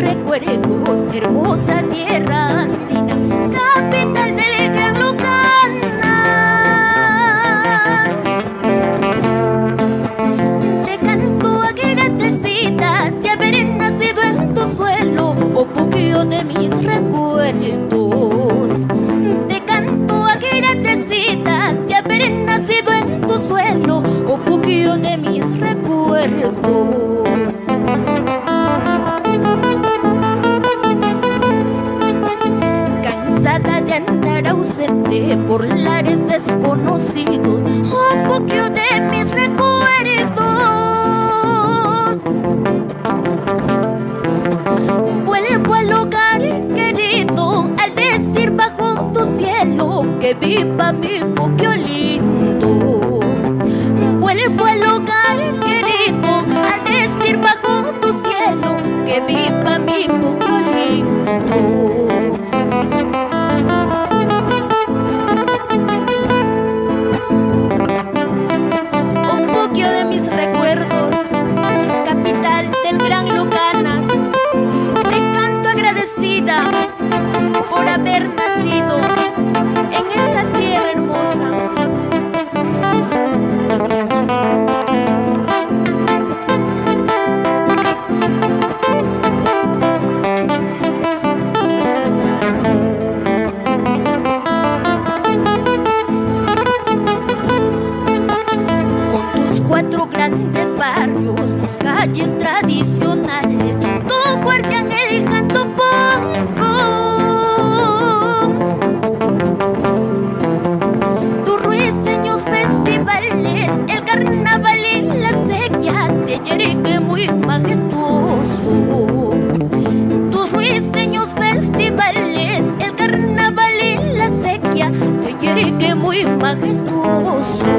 recuerdos, hermosa tierra andina, capital del gran Lucana. Te canto agradecida de haber nacido en tu suelo, oh puquio de mis recuerdos. Te canto agradecida de haber nacido en tu suelo, oh puquio de mis recuerdos. Cansada de andar ausente por lares desconocidos, oh puquio de mis recuerdos. Vuelvo al hogar querido al decir bajo tu cielo que viva mi puquio lindo. Vuelvo al hogar querido al decir bajo tu cielo que viva mi puquio lindo. Un puquio de mis recuerdos, capital del gran Lucanas. Te canto agradecida por haber nacido en esta tierra hermosa. Cuatro grandes barrios, tus calles tradicionales, tu guardián el Jantoponco. Tus ruiseños festivales, el carnaval y la sequía de Yerique muy majestuoso. Tus ruiseños festivales, el carnaval y la sequía de Yerique muy majestuoso.